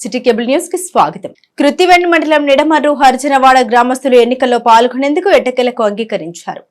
City cable news కి స్వాగతం. కృత్తివెన్ను మండలం నిడమర్రు హరిజనవాడ గ్రామస్తులు ఎన్నికల్లో పాల్గొనేందుకు ఎట్టకేలకు అంగీకరించారు.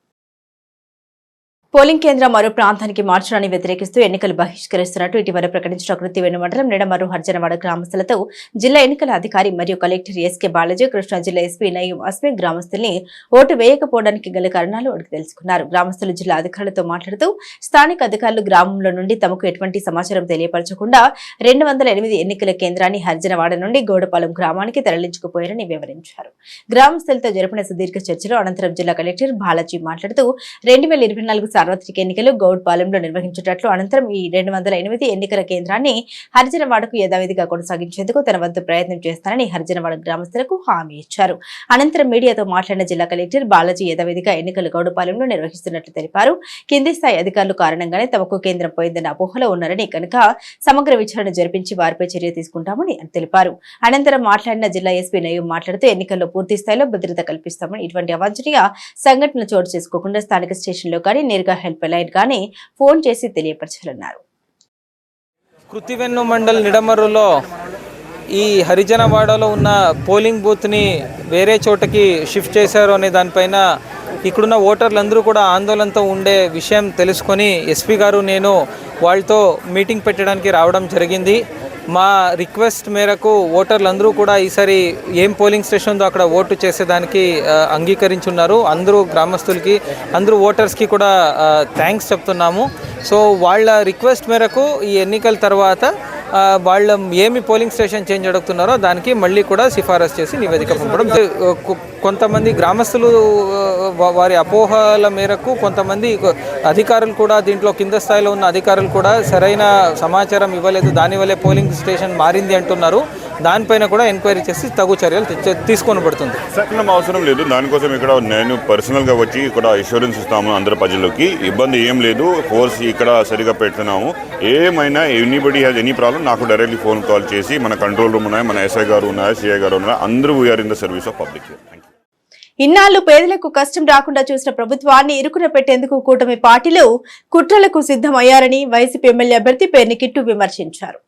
పోలింగ్ కేంద్రం మరో ప్రాంతానికి మార్చడాన్ని వ్యతిరేకిస్తూ ఎన్నికలు బహిష్కరిస్తున్నట్టు ఇటీవల ప్రకటించిన కృత్తివెన్ను మండలం నిడమర్రు హరిజనవాడ గ్రామస్తులతో జిల్లా ఎన్నికల అధికారి మరియు కలెక్టర్ ఎస్కే బాలాజీ, కృష్ణా జిల్లా ఎస్పీ నయీం అస్మి గ్రామస్తుల్ని ఓటు వేయకపోవడానికి గల కారణాలు అడిగి తెలుసుకున్నారు. గ్రామస్తులు జిల్లా అధికారులతో మాట్లాడుతూ స్థానిక అధికారులు గ్రామంలో నుండి తమకు ఎటువంటి సమాచారం తెలియపరచకుండా 208 ఎన్నికల కేంద్రాన్ని హరిజనవాడ నుండి గోడపాలెం గ్రామానికి తరలించుకుపోయారని వివరించారు. గ్రామస్తులతో జరిపిన సుదీర్ఘ చర్చలో అనంతరం జిల్లా కలెక్టర్ బాలాజీ మాట్లాడుతూ 2024 సార్వత్రిక ఎన్నికలు గౌడ్పాలెంలో నిర్వహించేటట్లు, అనంతరం ఈ 208 ఎన్నికల కేంద్రాన్ని హరిజనవాడకు యథావిధిగా కొనసాగించేందుకు తన వంతు ప్రయత్నం చేస్తానని హరిజనవాడ గ్రామస్తులకు హామీ ఇచ్చారు. అనంతరం మీడియాతో మాట్లాడిన జిల్లా కలెక్టర్ బాలాజీ యథావిధిగా ఎన్నికలు గౌడ్పాలెంలో నిర్వహిస్తున్నట్లు తెలిపారు. కింది స్థాయి అధికారులు కారణంగానే తమకు కేంద్రం పోయిందన్న అపోహలో ఉన్నారని, కనుక సమగ్ర విచారణ జరిపించి వారిపై చర్య తీసుకుంటామని తెలిపారు. అనంతరం మాట్లాడిన జిల్లా ఎస్పీ నయీం మాట్లాడుతూ ఎన్నికల్లో పూర్తి స్థాయిలో భద్రత కల్పిస్తామని, ఇటువంటి అవాంఛనీయ సంఘటనలు చోటు చేసుకోకుండా స్థానిక స్టేషన్లో కానీ నేరుగా హెల్ప్ లైన్ కానీ ఫోన్ చేసి తెలియపరచాలన్నారు. కృత్తివెన్ను మండల్ నిడమర్రులో ఈ హరిజనవాడలో ఉన్న పోలింగ్ బూత్ని వేరే చోటకి షిఫ్ట్ చేశారు అనే దానిపైన ఇక్కడున్న ఓటర్లందరూ కూడా ఆందోళనతో ఉండే విషయం తెలుసుకొని ఎస్పీ గారు నేను వాళ్ళతో మీటింగ్ పెట్టడానికి రావడం జరిగింది. మా రిక్వెస్ట్ మేరకు ఓటర్లందరూ కూడా ఈసారి ఏం పోలింగ్ స్టేషన్ ఉందో అక్కడ ఓటు చేసేదానికి అంగీకరించున్నారు. అందరూ గ్రామస్తులకి, అందరూ ఓటర్స్కి కూడా థ్యాంక్స్ చెప్తున్నాము. సో వాళ్ళ రిక్వెస్ట్ మేరకు ఈ ఎన్నికల తర్వాత వాళ్ళ ఏమి పోలింగ్ స్టేషన్ చేంజ్ అడుగుతున్నారో దానికి మళ్ళీ కూడా సిఫారసు చేసి నివేదిక పంపడం. కొంతమంది గ్రామస్తులు వారి అపోహల మేరకు కొంతమంది అధికారులు కూడా, దీంట్లో కింద స్థాయిలో ఉన్న అధికారులు కూడా సరైన సమాచారం ఇవ్వలేదు, దానివల్లే పోలింగ్ స్టేషన్ మారింది అంటున్నారు. దానిపైన కూడా ఎంక్వైరీ చేసి తగు చర్యలు తీసుకొని పడుతుంది. సకలం అవసరం లేదు. దానికోసం ఇక్కడ నేను పర్సనల్గా వచ్చి ఇక్కడ ఇన్సూరెన్స్ ఇస్తాము. అందరి ప్రజలకి ఇబ్బంది ఏం లేదు. ఫోర్స్ ఇక్కడ సరిగా పెడుతున్నాము. ఏమైనా ఎనీబడి హ్యాజ్ ఎనీ ప్రాబ్లం నాకు డైరెక్ట్లీ ఫోన్ కాల్ చేసి, మన కంట్రోల్ రూమ్ ఉన్నాయి, మన ఎస్ఐ గారు ఉన్నారు, సిఐ గారు ఉన్నారు, అందరూ we are in the service of public. ఇన్నాళ్లు పేదలకు కష్టం రాకుండా చూసిన ప్రభుత్వాన్ని ఇరుకున పెట్టేందుకు కూటమి పార్టీలు కుట్రలకు సిద్ధమయ్యారని వైసీపీ ఎమ్మెల్యే అభ్యర్థి పేర్ని కిట్టు విమర్శించారు.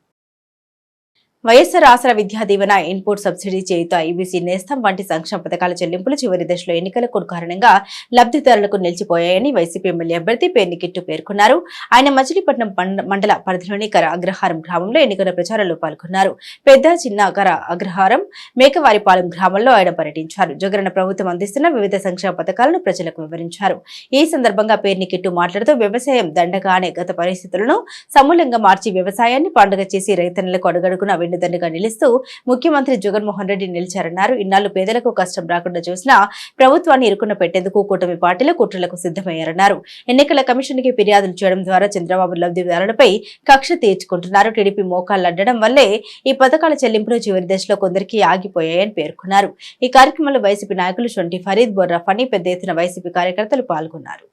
వైఎస్ఆర్ ఆసరా విద్యా దీవెన, ఇన్పుట్ సబ్సిడీ, చేయుత, ఈబీసీ నేస్తం వంటి సంక్షేమ పథకాల చెల్లింపులు చివరి దశలో ఎన్నికలకు కారణంగా లబ్ధిదారులకు నిలిచిపోయాయని వైసీపీ ఎమ్మెల్యే అభ్యర్థి పేర్ని కిట్టు పేర్కొన్నారు. ఆయన మచిలీపట్నం మండల పరిధిలోని కర అగ్రహారం గ్రామంలో ఎన్నికల ప్రచారంలో పాల్గొన్నారు. పెద్ద చిన్న కర అగ్రహారం, మేకవారిపాలెం గ్రామంలో ఆయన పర్యటించారు. జగనన్న ప్రభుత్వం అందిస్తున్న వివిధ సంక్షేమ పథకాలను ప్రజలకు వివరించారు. ఈ సందర్భంగా పేర్ని కిట్టు మాట్లాడుతూ వ్యవసాయం దండగా అనే గత పరిస్థితులను సమూలంగా మార్చి వ్యవసాయాన్ని పండుగ చేసి రైతన్నులకు అడుగడుగున వెన్నుదన్నుగా నిలుస్తూ ముఖ్యమంత్రి జగన్మోహన్ రెడ్డి నిలిచారన్నారు. ఇన్నాళ్లు పేదలకు కష్టం రాకుండా చూసినా ప్రభుత్వాన్ని ఇరుకున పెట్టేందుకు కూటమి పార్టీలు కుట్రలకు సిద్ధమయ్యారన్నారు. ఎన్నికల కమిషన్ కి ఫిర్యాదులు చేయడం ద్వారా చంద్రబాబు లబ్ధిదారులపై కక్ష తీర్చుకుంటున్నారు. టీడీపీ మోకాళ్లు అడ్డడం వల్లే ఈ పథకాల చెల్లింపులు చివరి దశలో కొందరికి ఆగిపోయాయని పేర్కొన్నారు. ఈ కార్యక్రమంలో వైసీపీ నాయకులు షొంటి ఫరీద్, బొర్రా ఫనీ, పెద్ద ఎత్తున వైసీపీ కార్యకర్తలు పాల్గొన్నారు.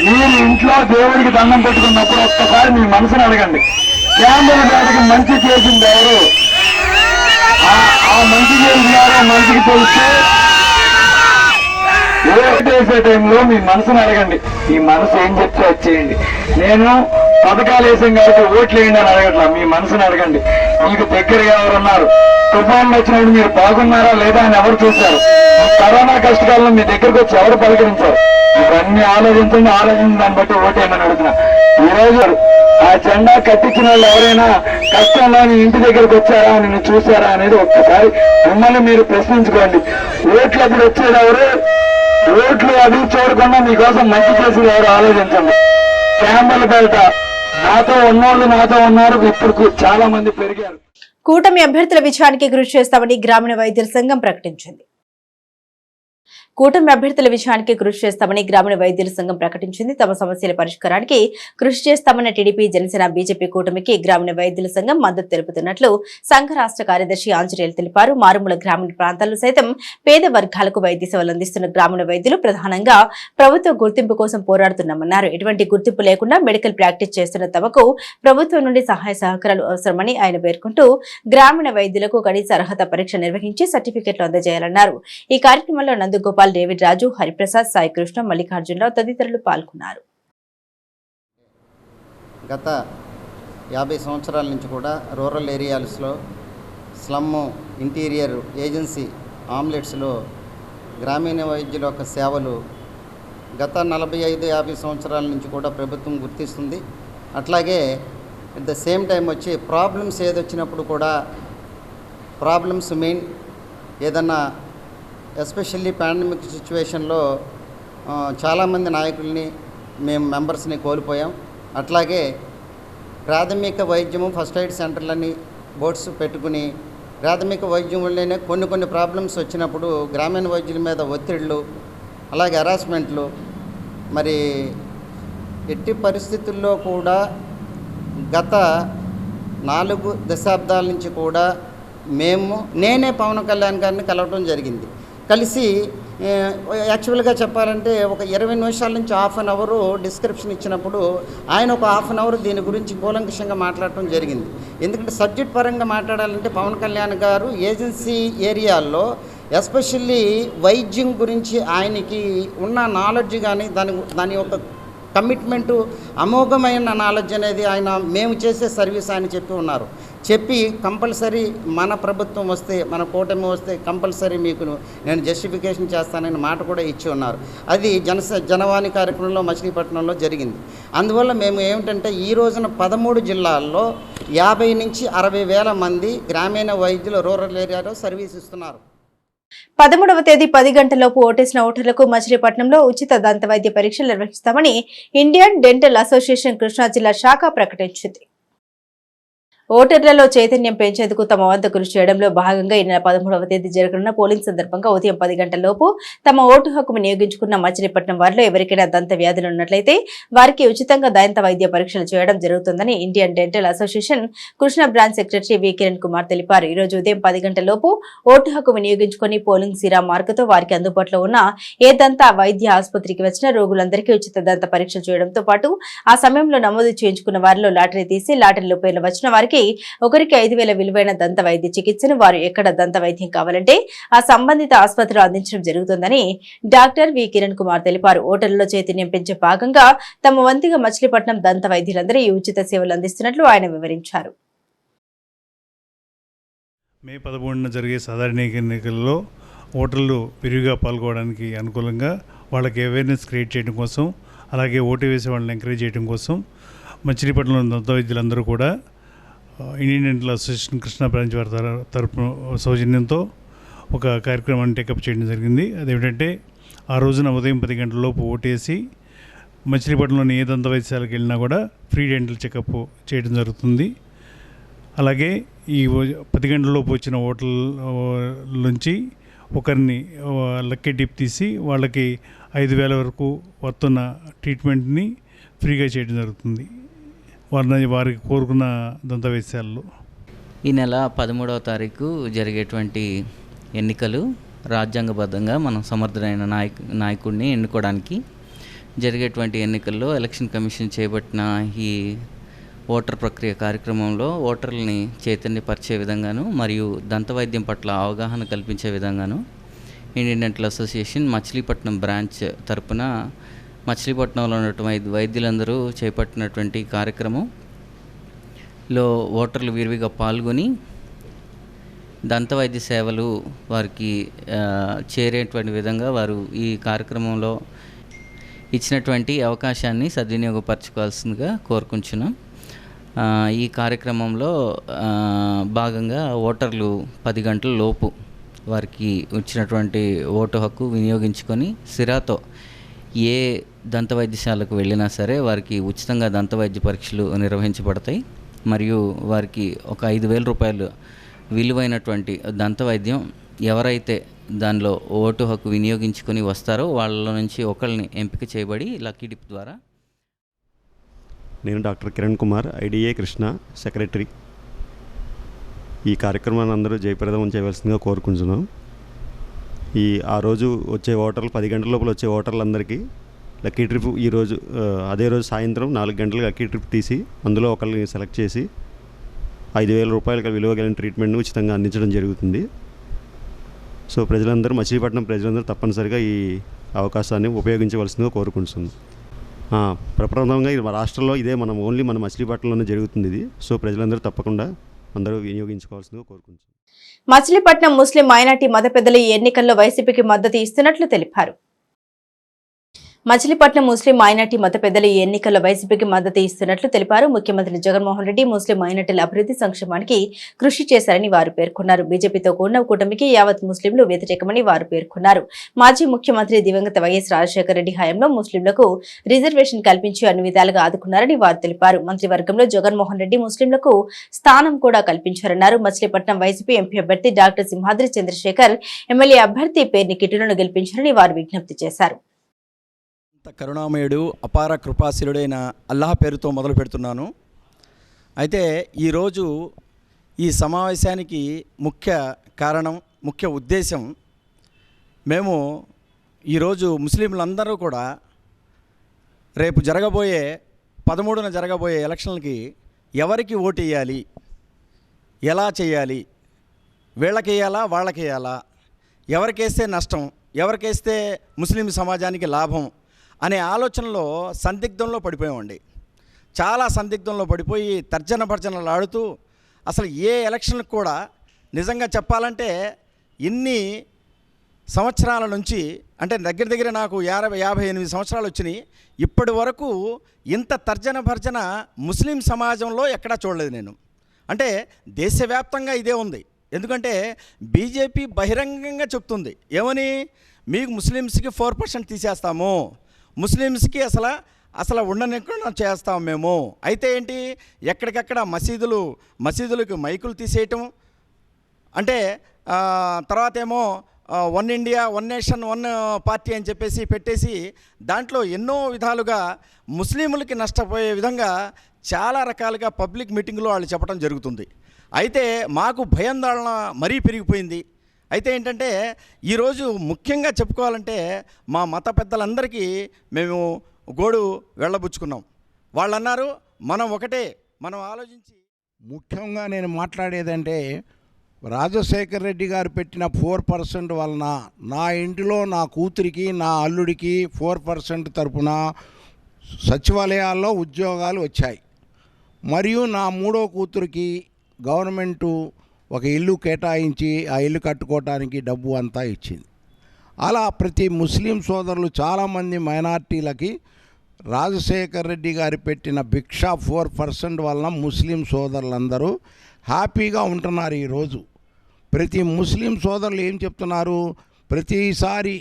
మీరు ఇంట్లో దేవుడికి దండం పెట్టుకున్నప్పుడు ఒక్కసారి మీ మనసును అడగండి, క్యాంబల్ గారికి మంచి చేసింది ఎవరు? ఆ మంచి చేసింది ఎవరో మంచికి తెలిస్తే ఓటేసే టైంలో మీ మనసును అడగండి. ఈ మనసు ఏం చెప్తే వచ్చేయండి. నేను పథకాలు వేసాం కాబట్టి ఓట్లు వేయండి అని అడగట్లా, మీ మనసును అడగండి. మీకు దగ్గరగా ఎవరున్నారు? తుఫాన్లు వచ్చినప్పుడు మీరు బాగున్నారా లేదా అని ఎవరు చూశారు? కరోనా కష్టకాలంలో మీ దగ్గరకు వచ్చి ఎవరు పలకరించారు? ఇవన్నీ ఆలోచించండి. ఆలోచించిన దాన్ని బట్టి ఓటేయమని అడుగుతున్నా. ఈరోజు ఆ జెండా కట్టించిన వాళ్ళు ఎవరైనా కష్టంలో ఇంటి దగ్గరకు వచ్చారా, నిన్ను చూసారా అనేది ఒక్కసారి మిమ్మల్ని మీరు ప్రశ్నించుకోండి. ఓట్లు అప్పుడు వచ్చేది ఎవరు? ఓట్లు అవి చూడకుండా మీకోసం మంచి చేసేది ఎవరు ఆలోచించండి. క్యాంబల్ బయట నాతో ఉన్నోళ్ళు నాతో ఉన్నారు, ఇప్పుడు చాలా మంది పెరిగారు. కూటమి అభ్యర్థుల విజయానికి కృషి చేస్తామని గ్రామీణ వైద్యుల సంఘం ప్రకటించింది. కూటమి అభ్యర్థుల విషయానికి కృషి చేస్తామని గ్రామీణ వైద్యుల సంఘం ప్రకటించింది. తమ సమస్యల పరిష్కారానికి కృషి చేస్తామన్న టీడీపీ, జనసేన, బీజేపీ కూటమికి గ్రామీణ వైద్యుల సంఘం మద్దతు తెలుపుతున్నట్లు సంఘ రాష్ట్ర కార్యదర్శి ఆంజనేయులు తెలిపారు. మారుమూల గ్రామీణ ప్రాంతాల్లో సైతం పేద వర్గాలకు వైద్య సేవలు అందిస్తున్న గ్రామీణ వైద్యులు ప్రధానంగా ప్రభుత్వ గుర్తింపు కోసం పోరాడుతున్నామన్నారు. ఎటువంటి గుర్తింపు లేకుండా మెడికల్ ప్రాక్టీస్ చేస్తున్న తమకు ప్రభుత్వం నుండి సహాయ సహకారాలు అవసరమని ఆయన పేర్కొంటూ గ్రామీణ వైద్యులకు కనీస అర్హత పరీక్ష నిర్వహించి సర్టిఫికెట్లు అందజేయాలన్నారు. ఈ కార్యక్రమంలో నందుగోపాల్, డేవిడ్ రాజు, హరిప్రసాద్, సాయి కృష్ణ, మల్లికార్జునరావు తదితరులు పాల్గొన్నారు. గత 50 సంవత్సరాల నుంచి కూడా రూరల్ ఏరియాస్లో స్లమ్, ఇంటీరియర్, ఏజెన్సీ, ఆమ్లెట్స్లో గ్రామీణ వైద్యుల యొక్క సేవలు గత 45-50 సంవత్సరాల నుంచి కూడా ప్రభుత్వం గుర్తిస్తుంది. అట్లాగే అట్ ద సేమ్ టైం వచ్చి ప్రాబ్లమ్స్ ఏదొచ్చినప్పుడు కూడా ప్రాబ్లమ్స్ మెయిన్ ఏదన్నా ఎస్పెషల్లీ పాండమిక్ సిచ్యువేషన్లో చాలామంది నాయకుల్ని మేము మెంబర్స్ని కోల్పోయాం. అట్లాగే ప్రాథమిక వైద్యము, ఫస్ట్ ఎయిడ్ సెంటర్లని బోర్డ్స్ పెట్టుకుని ప్రాథమిక వైద్యం వల్లనే కొన్ని ప్రాబ్లమ్స్ వచ్చినప్పుడు గ్రామీణ వైద్యుల మీద ఒత్తిళ్ళు, అలాగే హెరాస్మెంట్లు, మరి ఎట్టి పరిస్థితుల్లో కూడా గత 4 దశాబ్దాల నుంచి కూడా నేనే పవన్ కళ్యాణ్ గారిని కలవటం జరిగింది. కలిసి యాక్చువల్గా చెప్పాలంటే ఒక 20 నిమిషాల నుంచి హాఫ్ అన్ అవర్ డిస్క్రిప్షన్ ఇచ్చినప్పుడు ఆయన ఒక హాఫ్ అన్ అవర్ దీని గురించి కూలంకషంగా మాట్లాడటం జరిగింది. ఎందుకంటే సబ్జెక్ట్ పరంగా మాట్లాడాలంటే పవన్ కళ్యాణ్ గారు ఏజెన్సీ ఏరియాల్లో ఎస్పెషల్లీ వైద్యం గురించి ఆయనకి ఉన్న నాలెడ్జ్ కానీ దాని యొక్క కమిట్మెంటు, అమోఘమైన నాలెడ్జ్ అనేది ఆయన మేము చేసే సర్వీస్ ఆయన చెప్పి ఉన్నారు. చెప్పి కంపల్సరీ మన ప్రభుత్వం వస్తే, మన కూటమి వస్తే కంపల్సరీ మీకు నేను జస్టిఫికేషన్ చేస్తానని మాట కూడా ఇచ్చి ఉన్నారు. అది జనవాణి కార్యక్రమంలో మచిలీపట్నంలో జరిగింది. అందువల్ల మేము ఏమిటంటే ఈ రోజున 13 జిల్లాల్లో 50 నుంచి 60 వేల మంది గ్రామీణ వైద్యులు రూరల్ ఏరియాలో సర్వీస్ ఇస్తున్నారు. 13వ తేదీ 10 గంటలలోపు ఓటేసిన ఓటర్లకు మచిలీపట్నంలో ఉచిత దంత వైద్య పరీక్షలు నిర్వహిస్తామని ఇండియన్ డెంటల్ అసోసియేషన్ కృష్ణా జిల్లా శాఖ ప్రకటించింది. ఓటర్లలో చైతన్యం పెంచేందుకు తమ వంతు కృషి చేయడంలో భాగంగా ఈ నెల 13వ తేదీ జరగనున్న పోలింగ్ సందర్భంగా ఉదయం 10 గంటలలోపు తమ ఓటు హక్కు వినియోగించుకున్న మచిలీపట్నం వారిలో ఎవరికైనా దంత వ్యాధులు ఉన్నట్లయితే వారికి ఉచితంగా దంత వైద్య పరీక్షలు చేయడం జరుగుతుందని Indian dental association Krishna branch secretary వి కిరణ్ కుమార్ తెలిపారు. ఈ రోజు ఉదయం 10 గంటలలోపు ఓటు హక్కు వినియోగించుకుని పోలింగ్ సిరా మార్కుతో వారికి అందుబాటులో ఉన్న ఏ దంత వైద్య ఆసుపత్రికి వచ్చిన రోగులందరికీ ఉచిత దంత పరీక్షలు చేయడంతో పాటు ఆ సమయంలో నమోదు చేయించుకున్న వారిలో లాటరీ తీసి లాటరీలో పేర్లు వచ్చిన వారికి ఒకరికి 5,000 విలువైన దంత వైద్య చికిత్సను వారు ఎక్కడ దంత వైద్యం కావాలంటే ఆ సంబంధిత ఆసుపత్రిలో అందించడం జరుగుతుందని డాక్టర్ వి కిరణ్ కుమార్ తెలిపారు. ఓటర్లలో చైతన్యం పెంచే భాగంగా తమ వంతుగా మచిలీపట్నం దంత వైద్యులందరూ ఈ ఉచిత సేవలు అందిస్తున్నట్లు ఆయన వివరించారు. మే 11న జరిగే సాధారణ ఎన్నికల్లో ఓటర్లు విరివిగా పాల్గొనడానికి అనుకూలంగా వాళ్ళకి అవేర్నెస్ క్రియేట్ చేయడం కోసం, అలాగే ఓటు వేసే వాళ్ళని ఎంకరేజ్ చేయడం కోసం మచిలీపట్నంలోని దంత వైద్యులందరూ కూడా Indian dental association Krishna branch వారి తరపున సౌజన్యంతో ఒక కార్యక్రమాన్ని టేకప్ చేయడం జరిగింది. అదేమిటంటే ఆ రోజున ఉదయం 10 గంటలలోపు ఓటేసి మచిలీపట్నంలోని ఏ దంత వైద్యశాలకు వెళ్ళినా కూడా ఫ్రీ డెంటల్ చెకప్ చేయడం జరుగుతుంది. అలాగే ఈ 10 గంటలలోపు వచ్చిన ఓటర్ల నుంచి ఒకరిని లక్కీ డిప్ తీసి వాళ్ళకి 5,000 వరకు వస్తున్న ట్రీట్మెంట్ని ఫ్రీగా చేయడం జరుగుతుంది వారికి కోరుకున్న దంత వైద్యశాలలో. ఈ నెల 13వ తారీఖు జరిగేటువంటి ఎన్నికలు రాజ్యాంగబద్ధంగా మనం సమర్థుడైన నాయకుడిని ఎన్నుకోవడానికి జరిగేటువంటి ఎన్నికల్లో ఎలక్షన్ కమిషన్ చేపట్టిన ఈ ఓటర్ ప్రక్రియ కార్యక్రమంలో ఓటర్లని చైతన్యపరిచే విధంగాను మరియు దంత వైద్యం పట్ల అవగాహన కల్పించే విధంగాను Indian dental association Machilipatnam branch తరపున మచిలీపట్నంలో ఉన్నటువంటి వైద్యులందరూ చేపట్టినటువంటి కార్యక్రమంలో ఓటర్లు విరివిగా పాల్గొని దంత వైద్య సేవలు వారికి చేరేటువంటి విధంగా వారు ఈ కార్యక్రమంలో ఇచ్చినటువంటి అవకాశాన్ని సద్వినియోగపరచుకోవాల్సిందిగా కోరుకుంటున్నాం. ఈ కార్యక్రమంలో భాగంగా ఓటర్లు 10 గంటల లోపు వారికి వచ్చినటువంటి ఓటు హక్కు వినియోగించుకొని సిరాతో ఏ దంత వైద్యశాలకు వెళ్ళినా సరే వారికి ఉచితంగా దంత వైద్య పరీక్షలు నిర్వహించబడతాయి. మరియు వారికి ఒక 5,000 రూపాయలు విలువైనటువంటి దంత వైద్యం ఎవరైతే దానిలో ఓటు హక్కు వినియోగించుకొని వస్తారో వాళ్ళ నుంచి ఒకరిని ఎంపిక చేయబడి లక్కీ డిప్ ద్వారా. నేను doctor Kiran Kumar, IDA Krishna secretary. ఈ కార్యక్రమాన్ని అందరూ జయప్రదం చేయవలసిందిగా కోరుకుంటున్నాం. ఆ రోజు వచ్చే ఓటర్లు 10 గంటల లోపల వచ్చే ఓటర్లందరికీ లక్కీ ట్రిప్ ఈరోజు అదే రోజు సాయంత్రం 4 గంటలకు లక్కీ ట్రిప్ తీసి అందులో ఒకరిని సెలెక్ట్ చేసి 5,000 రూపాయల విలువ కలిగిన ట్రీట్మెంట్ను ఉచితంగా అందించడం జరుగుతుంది. సో ప్రజలందరూ, మచిలీపట్నం ప్రజలందరూ తప్పనిసరిగా ఈ అవకాశాన్ని ఉపయోగించవలసిందిగా కోరుకుంటున్నాం. ప్రప్రథమంగా ఇది రాష్ట్రంలో ఇదే మన మచిలీపట్నంలోనే జరుగుతుంది ఇది. సో ప్రజలందరూ తప్పకుండా అందరూ వినియోగించుకోవాల్సిందిగా కోరుకుంటున్నాం. మచిలీపట్నం ముస్లిం మైనార్టీ మత పెద్దలు ఈ ఎన్నికల్లో వైసీపీకి మద్దతు ఇస్తున్నట్లు తెలిపారు. మచిలీపట్నం ముస్లిం మైనార్టీ మత పెద్దలు ఈ ఎన్నికల్లో వైసీపీకి మద్దతు ఇస్తున్నట్లు తెలిపారు. ముఖ్యమంత్రి జగన్మోహన్ రెడ్డి ముస్లిం మైనార్టీల అభివృద్ధి సంక్షేమానికి కృషి చేశారని వారు పేర్కొన్నారు. బీజేపీతో కూడిన కూటమికి యావత్ ముస్లింలు వ్యతిరేకమని వారు పేర్కొన్నారు. మాజీ ముఖ్యమంత్రి దివంగత వైఎస్ రాజశేఖర రెడ్డి హయాంలో ముస్లింలకు రిజర్వేషన్ కల్పించి అన్ని విధాలుగా ఆదుకున్నారని వారు తెలిపారు. మంత్రివర్గంలో జగన్మోహన్ రెడ్డి ముస్లింలకు స్థానం కూడా కల్పించారన్నారు. మచిలీపట్నం వైసీపీ ఎంపీ అభ్యర్థి డాక్టర్ సింహాద్రి చంద్రశేఖర్ ఎమ్మెల్యే అభ్యర్థి పేర్ని కిట్టులను గెలిపించారని వారు విజ్ఞప్తి చేశారు. కరుణామయుడు అపార కృపాశీలుడైన అల్లాహ్ పేరుతో మొదలు పెడుతున్నాను. అయితే ఈరోజు ఈ సమావేశానికి ముఖ్య కారణం, ముఖ్య ఉద్దేశం, మేము ఈరోజు ముస్లింలందరూ కూడా రేపు 13న జరగబోయే ఎలక్షన్లకి ఎవరికి ఓటు వేయాలి, ఎలా చేయాలి, వీళ్ళకేయాలా వాళ్ళకేయాలా, ఎవరికేస్తే నష్టం, ఎవరికేస్తే ముస్లిం సమాజానికి లాభం అనే ఆలోచనలో సందిగ్ధంలో పడిపోయామండి. చాలా సందిగ్ధంలో పడిపోయి తర్జనభర్జనలాడుతూ అసలు ఏ ఎలక్షన్లకు కూడా నిజంగా చెప్పాలంటే ఇన్ని సంవత్సరాల నుంచి, అంటే దగ్గర నాకు 58 సంవత్సరాలు వచ్చినాయి, ఇప్పటి వరకు ఇంత తర్జన ముస్లిం సమాజంలో ఎక్కడా చూడలేదు నేను. అంటే దేశవ్యాప్తంగా ఇదే ఉంది. ఎందుకంటే బీజేపీ బహిరంగంగా చెప్తుంది ఏమని, మీకు ముస్లిమ్స్కి 4% తీసేస్తాము, ముస్లిమ్స్కి అసలు ఉండనికుండా చేస్తాం మేము. అయితే ఏంటి, ఎక్కడికక్కడ మసీదులకు మైకులు తీసేయటం, అంటే తర్వాత ఏమో 1 ఇండియా 1 నేషన్ 1 పార్టీ అని చెప్పేసి పెట్టేసి దాంట్లో ఎన్నో విధాలుగా ముస్లింలకి నష్టపోయే విధంగా చాలా రకాలుగా పబ్లిక్ మీటింగ్లో వాళ్ళు చెప్పడం జరుగుతుంది. అయితే మాకు భయాందోళన మరీ పెరిగిపోయింది. అయితే ఏంటంటే ఈరోజు ముఖ్యంగా చెప్పుకోవాలంటే మా మత పెద్దలందరికీ మేము గోడు వెళ్ళబుచ్చుకున్నాం. వాళ్ళు అన్నారు మనం ఒకటే, మనం ఆలోచించి. ముఖ్యంగా నేను మాట్లాడేదంటే రాజశేఖర రెడ్డి గారు పెట్టిన 4% వలన నా ఇంటిలో నా కూతురికి నా అల్లుడికి 4% తరపున సచివాలయాల్లో ఉద్యోగాలు వచ్చాయి. మరియు నా 3వ కూతురికి గవర్నమెంటు ఒక ఇల్లు కేటాయించి ఆ ఇల్లు కట్టుకోవటానికి డబ్బు అంతా ఇచ్చింది. అలా ప్రతి ముస్లిం సోదరులు చాలామంది మైనార్టీలకి రాజశేఖర రెడ్డి గారు పెట్టిన భిక్ష 4% వలన ముస్లిం సోదరులందరూ హ్యాపీగా ఉంటున్నారు. ఈరోజు ప్రతి ముస్లిం సోదరులు ఏం చెప్తున్నారు, ప్రతిసారి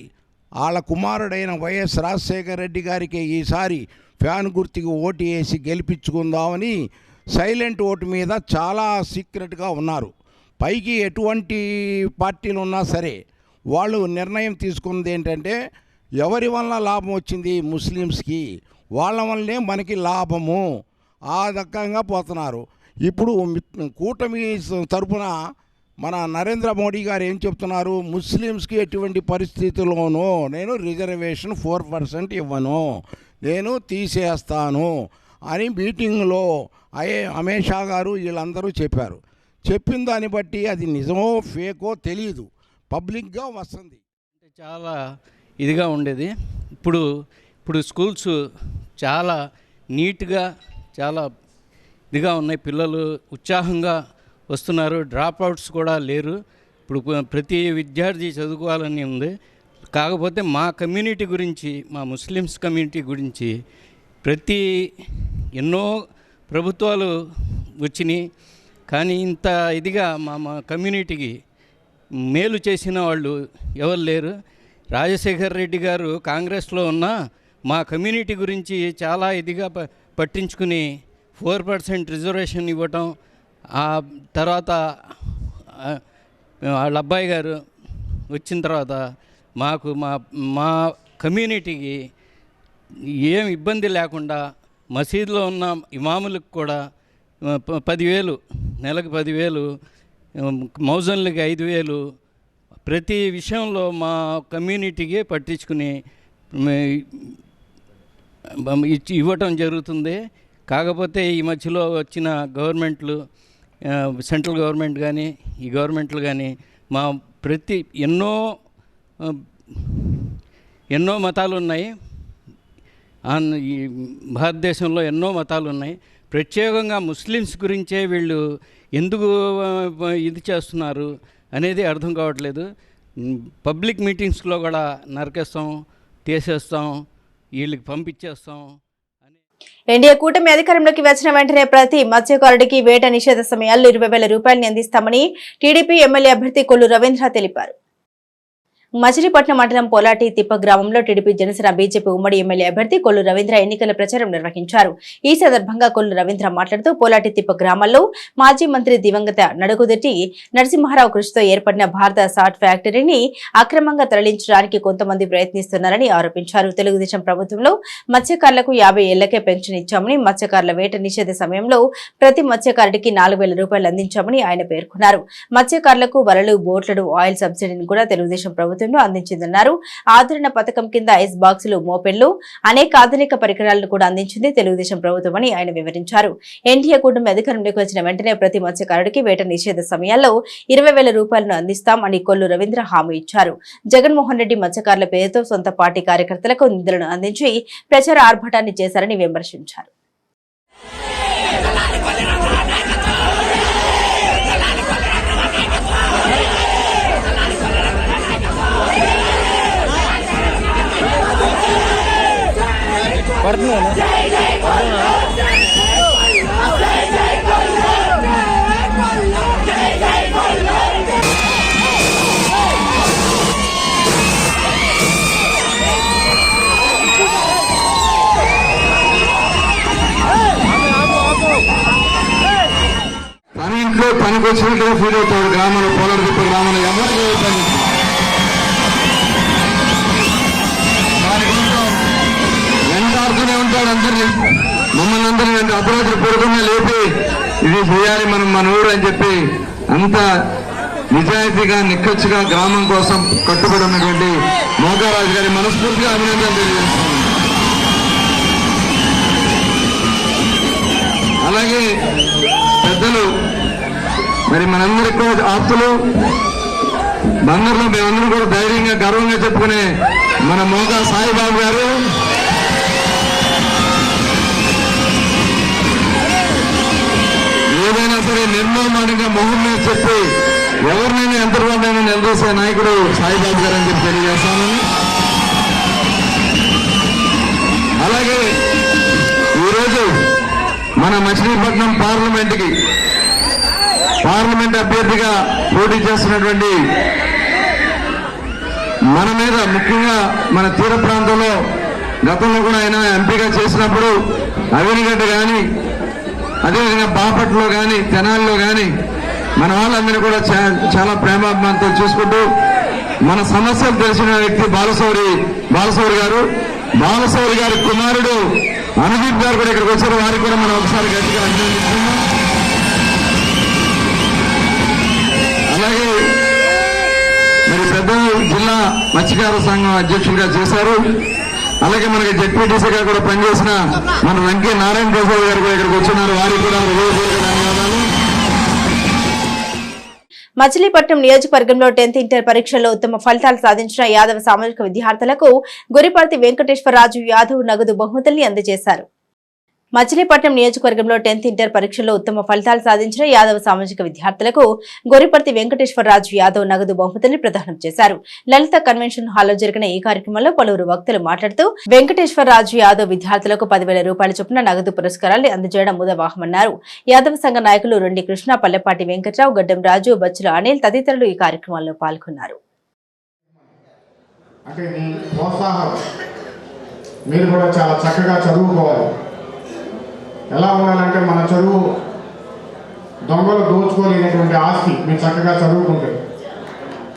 వాళ్ళ కుమారుడైన వైఎస్ రాజశేఖర రెడ్డి గారికి ఈసారి ఫ్యాన్ గుర్తుకి ఓటు వేసి గెలిపించుకుందామని సైలెంట్ ఓటు మీద చాలా సీక్రెట్గా ఉన్నారు. పైకి ఎటువంటి పార్టీలు ఉన్నా సరే వాళ్ళు నిర్ణయం తీసుకున్నది ఏంటంటే ఎవరి వల్ల లాభం వచ్చింది ముస్లిమ్స్కి, వాళ్ళ వల్లనే మనకి లాభము, ఆ రకంగా పోతున్నారు. ఇప్పుడు కూటమి తరపున మన నరేంద్ర మోడీ గారు ఏం చెప్తున్నారు, ముస్లిమ్స్కి ఎటువంటి పరిస్థితుల్లోనూ నేను రిజర్వేషన్ 4% ఇవ్వను, నేను తీసేస్తాను అని మీటింగ్లో అమిత్ షా గారు వీళ్ళందరూ చెప్పారు. చెప్పిన దాన్ని బట్టి అది నిజమో ఫేకో తెలియదు, పబ్లిక్గా వస్తుంది. చాలా ఇదిగా ఉండేది. ఇప్పుడు స్కూల్స్ చాలా నీట్గా చాలా ఇదిగా ఉన్నాయి, పిల్లలు ఉత్సాహంగా వస్తున్నారు, డ్రాప్ అవుట్స్ కూడా లేరు. ఇప్పుడు ప్రతి విద్యార్థి చదువుకోవాలని ఉంది. కాకపోతే మా కమ్యూనిటీ గురించి, మా ముస్లిమ్స్ కమ్యూనిటీ గురించి ఎన్నో ప్రభుత్వాలు వచ్చినాయి, కానీ ఇంత ఇదిగా మా కమ్యూనిటీకి మేలు చేసిన వాళ్ళు ఎవరు లేరు. రాజశేఖర రెడ్డి గారు కాంగ్రెస్లో ఉన్న మా కమ్యూనిటీ గురించి చాలా ఇదిగా పట్టించుకుని 4% రిజర్వేషన్ ఇవ్వటం, ఆ తర్వాత వాళ్ళ అబ్బాయి గారు వచ్చిన తర్వాత మాకు మా కమ్యూనిటీకి ఏం ఇబ్బంది లేకుండా మసీదులో ఉన్న ఇమాములకు కూడా 10,000 నెలకు 10,000, మౌజన్లకి 5,000 ప్రతి విషయంలో మా కమ్యూనిటీకి పట్టించుకుని ఇవ్వటం జరుగుతుంది. కాకపోతే ఈ మధ్యలో వచ్చిన గవర్నమెంట్లు, సెంట్రల్ గవర్నమెంట్ కానీ ఈ గవర్నమెంట్లు కానీ మా ఎన్నో మతాలు ఉన్నాయి. ఈ భారతదేశంలో ఎన్నో మతాలు ఉన్నాయి. ప్రత్యేకంగా ముస్లిమ్స్ గురించే వీళ్ళు ఎందుకు ఇది చేస్తున్నారు అనేది అర్థం కావట్లేదు. పబ్లిక్ మీటింగ్స్లో కూడా నరికేస్తాం, తీసేస్తాం, వీళ్ళకి పంపించేస్తాం. ఎన్డీఏ కూటమి అధికారంలోకి వచ్చిన వెంటనే ప్రతి మత్స్యకారుడికి వేట నిషేధ సమయాల్లో 20,000 రూపాయలని అందిస్తామని టీడీపీ ఎమ్మెల్యే అభ్యర్థి కొల్లు రవీంద్ర తెలిపారు. మచిలీపట్నం మండలం పోలాటి తిప్ప గ్రామంలో టీడీపీ జనసేన బీజేపీ ఉమ్మడి ఎమ్మెల్యే అభ్యర్థి కొల్లు రవీంద్ర ఎన్నికల ప్రచారం నిర్వహించారు. ఈ సందర్భంగా కొల్లు రవీంద్ర మాట్లాడుతూ పోలాటి తిప్ప గ్రామంలో మాజీ మంత్రి దివంగత నడుగుదిట్టి నరసింహారావు కృషితో ఏర్పడిన భారత సాల్ట్ ఫ్యాక్టరీని అక్రమంగా తరలించడానికి కొంతమంది ప్రయత్నిస్తున్నారని ఆరోపించారు. తెలుగుదేశం ప్రభుత్వంలో మత్స్యకారులకు 50 ఏళ్లకే పెన్షన్ ఇచ్చామని, మత్స్యకారుల వేట నిషేధ సమయంలో ప్రతి మత్స్యకారుడికి 4,000 రూపాయలు అందించామని ఆయన పేర్కొన్నారు. మత్స్యకారులకు వలలు, బోట్లను, ఆయిల్ సబ్సిడీని కూడా తెలుగుదేశం ప్రభుత్వం అందించిందన్నారు. ఆదరణ పథకం కింద ఐస్ బాక్సులు, మోపెన్లు, అనేక ఆధునిక పరికరాలను కూడా అందించింది తెలుగుదేశం ప్రభుత్వం అని ఆయన వివరించారు. ఎన్డీఏ కూటమి అధికారంలోకి వచ్చిన వెంటనే ప్రతి మత్స్యకారుడికి వేట నిషేధ సమయాల్లో 20,000 రూపాయలను అందిస్తాం అని కొల్లు రవీంద్ర హామీ ఇచ్చారు. జగన్మోహన్ రెడ్డి మత్స్యకారుల పేరుతో సొంత పార్టీ కార్యకర్తలకు నిధులను అందించి ప్రచార ఆర్భాటాన్ని చేశారని విమర్శించారు. తన ఇంట్లో పనికి వచ్చినట్టుగా ఫీల్ అవుతాడు. గ్రామంలో పోలాడు తిప్ప గ్రామంలో ఎవరికి పని వెంటాడుతూనే ఉంటాడు. అందరినీ మమ్మల్ని అందరినీ అర్ధరాత్రి పడుకునే లేపి ఇది చేయాలి మనం మన ఊరు అని చెప్పి అంత నిజాయితీగా నిక్కచ్చిగా గ్రామం కోసం కట్టుబడి ఉన్నటువంటి మోకారాజు గారి మనస్ఫూర్తిగా అభినందన తెలియజేస్తున్నాను. అలాగే పెద్దలు మరి మనందరికీ కూడా ఆప్తులు బందర్లో మేమందరం కూడా ధైర్యంగా గర్వంగా చెప్పుకునే మన మోకా సాయిబాబు గారు, ఏదైనా సరే నిర్మమానంగా మొహం మీద చెప్పి ఎవరినైనా ఎంతమందైనా నిలదీసే నాయకుడు సాయిబాబు గారు అని చెప్పి తెలియజేస్తానని, అలాగే ఈరోజు మన మచిలీపట్నం పార్లమెంట్ అభ్యర్థిగా పోటీ చేస్తున్నటువంటి మన మీద ముఖ్యంగా మన తీర ప్రాంతంలో గతంలో కూడా ఆయన ఎంపీగా చేసినప్పుడు అవినిగడ్డ కానీ అదేవిధంగా బాపట్లో కానీ తెనాలిలో కానీ మన వాళ్ళందరూ కూడా చాలా ప్రేమాభిమానంతో చూసుకుంటూ మన సమస్యలు తెలిసిన వ్యక్తి బాలశౌరి గారి కుమారుడు అనుదీప్ గారు కూడా ఇక్కడికి వచ్చారు. వారికి కూడా మనం ఒకసారి గట్టిగా అభినందిస్తున్నాం. అలాగే మరి పెద్ద జిల్లా మత్స్యకార సంఘం అధ్యక్షులుగా చేశారు. అలాగే మనకి జెడ్పీటీసీగా కూడా పనిచేసిన మన వెంకీ నారాయణ ప్రసాద్ గారు కూడా ఇక్కడికి వచ్చినారు. వారికి కూడా హృదయపూర్వక ధన్యవాదాలు. మచిలీపట్నం నియోజకవర్గంలో 10th ఇంటర్ పరీక్షల్లో ఉత్తమ ఫలితాలు సాధించిన యాదవ సామాజిక విద్యార్థులకు గురిపర్తి వెంకటేశ్వరరాజు యాదవ్ నగదు బహుమతుల్ని అందజేశారు. మచిలీపట్నం నియోజకవర్గంలో 10th ఇంటర్ పరీక్షల్లో ఉత్తమ ఫలితాలు సాధించిన యాదవ సామాజిక విద్యార్థులకు గొరిపర్తి వెంకటేశ్వరరాజు యాదవ్ నగదు బహుమతుల్ని ప్రదానం చేశారు. లలిత కన్వెన్షన్ హాల్లో జరిగిన ఈ కార్యక్రమంలో పలువురు వక్తలు మాట్లాడుతూ వెంకటేశ్వరరాజు యాదవ్ విద్యార్థులకు 10,000 రూపాయల చొప్పున నగదు పురస్కారాన్ని అందజేయడం ముదవాహమన్నారు. యాదవ సంఘ నాయకులు రొండి కృష్ణ, పల్లెపాటి వెంకట్రావు, గడ్డం రాజు, బచ్చుల అనిల్ తదితరులు ఈ కార్యక్రమంలో పాల్గొన్నారు. మీరు కూడా చాలా చక్కగా చదువుకోవాలి. ఎలా ఉండాలంటే మన చదువు దొంగలు దోచుకోలేనటువంటి ఆస్తి మీరు చక్కగా చదువుకుంటే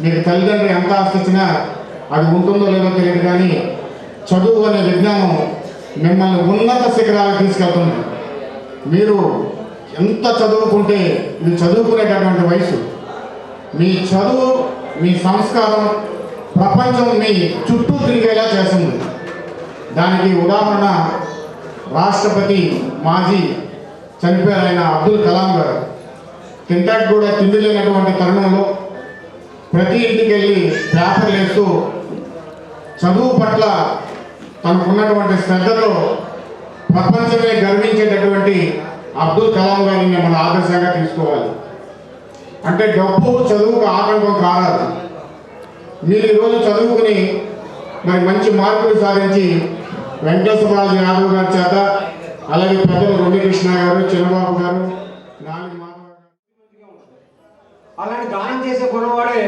మీకు తల్లిదండ్రులు ఎంత ఆస్తి ఇచ్చినా అది ఉంటుందో లేదో తెలియదు, కానీ చదువు అనే విజ్ఞానం మిమ్మల్ని ఉన్నత శిఖరాలకు తీసుకెళ్తుంది. మీరు ఎంత చదువుకుంటే ఇది చదువుకునేటటువంటి వయసు. మీ చదువు, మీ సంస్కారం ప్రపంచం మీ చుట్టూ తిరిగేలా చేస్తుంది. దానికి ఉదాహరణ రాష్ట్రపతి మాజీ చనిపోయారైన అబ్దుల్ కలాం గారు. తింటాకి కూడా తిండి లేనటువంటి తరుణంలో ప్రతి ఇంటికి వెళ్ళి పేపర్లు వేస్తూ చదువు పట్ల తనకున్నటువంటి శ్రద్ధతో ప్రపంచమే గర్వించేటటువంటి అబ్దుల్ కలాం గారిని మనం ఆదర్శంగా తీసుకోవాలి. అంటే డబ్బు చదువుకు ఆటంకం కారాదు. మీరు ఈరోజు చదువుకుని మరి మంచి మార్కులు సాధించి వెంకటేశ్వరరాజు యాదవ్ గారి చేత, అలాగే పెద్దలు రొమ్మి కృష్ణ గారు, చిన్నబాబు గారు, అలాంటి దానం చేసే గుణవాడే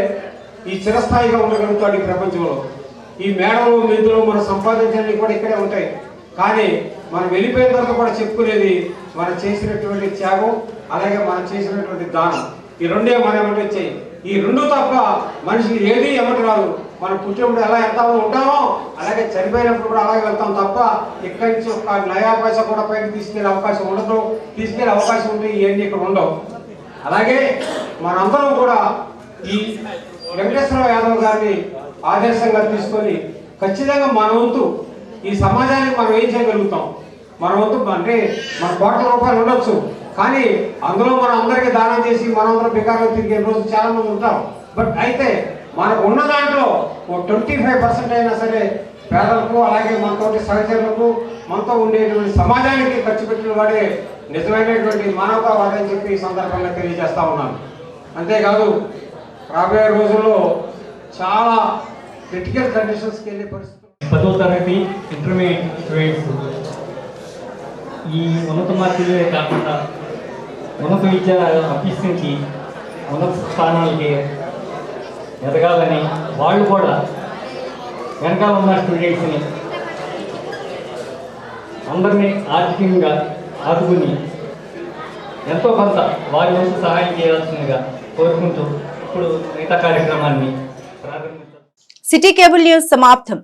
ఈ చిరస్థాయిగా ఉండగలుగుతాడు ఈ ప్రపంచంలో. ఈ మేడలు నిధులు మనం సంపాదించినవి కూడా ఇక్కడే ఉంటాయి, కానీ మనం వెళ్ళిపోయిన తర్వాత కూడా చెప్పుకునేది మనం చేసినటువంటి త్యాగం, అలాగే మనం చేసినటువంటి దానం. ఈ రెండే మన ఏమంటే వచ్చాయి. ఈ రెండు తప్ప మనిషికి ఏది ఏమంటే రాదు. మనం పుట్టినప్పుడు ఎలా వెళ్తామో ఉంటామో, అలాగే చనిపోయినప్పుడు కూడా అలాగే వెళ్తాం తప్ప ఇక్కడి నుంచి ఒక నయా పైసా కూడా పైకి తీసుకెళ్లే అవకాశం ఉండదు. తీసుకెళ్లే అవకాశం ఉంటే ఇవన్నీ ఇక్కడ ఉండవు. అలాగే మనందరం కూడా ఈ వెంకటేశ్వర యాదవ్ గారిని ఆదర్శంగా తీసుకొని ఖచ్చితంగా మన వంతు ఈ సమాజానికి మనం ఏం చేయగలుగుతాం. మన వంతు అంటే మన కోట్ల రూపాయలు ఉండొచ్చు, కానీ అందులో మనం అందరికీ దానం చేసి మనందరం బికారం తిరిగే రోజు చాలా మంది ఉంటాం. బట్ అయితే మనకు ఉన్న దాంట్లో 25% అయినా సరే పేదలకు, అలాగే మనతోటి సహచరులకు, మనతో ఉండేటువంటి సమాజానికి ఖర్చు పెట్టిన వాడే నిజమైనటువంటి మానవతావాది అని చెప్పి ఈ సందర్భంగా తెలియజేస్తా ఉన్నాను. అంతేకాదు రాబోయే రోజుల్లో చాలా క్రిటికల్ కండిషన్స్కి వెళ్ళే పరిస్థితి. 10వ తరగతి ఇంటర్మీడియట్ స్టూడెంట్స్ ఈ ఉన్నత మార్కులే కాకుండా ఉన్నత విద్య అభ్యసించి ఉన్నత స్థానాలకి ఎదగాలని వాళ్ళు కూడా వెనకాల ఉన్న స్టూడెంట్స్ని అందరినీ ఆర్థికంగా ఆదుకుని ఎంతో కొంత వారి వంతు సహాయం చేయాల్సిందిగా కోరుకుంటూ ఇప్పుడు మిగతా కార్యక్రమాన్ని ప్రారంభించారు. సిటీ కేబుల్ న్యూస్ సమాప్తం.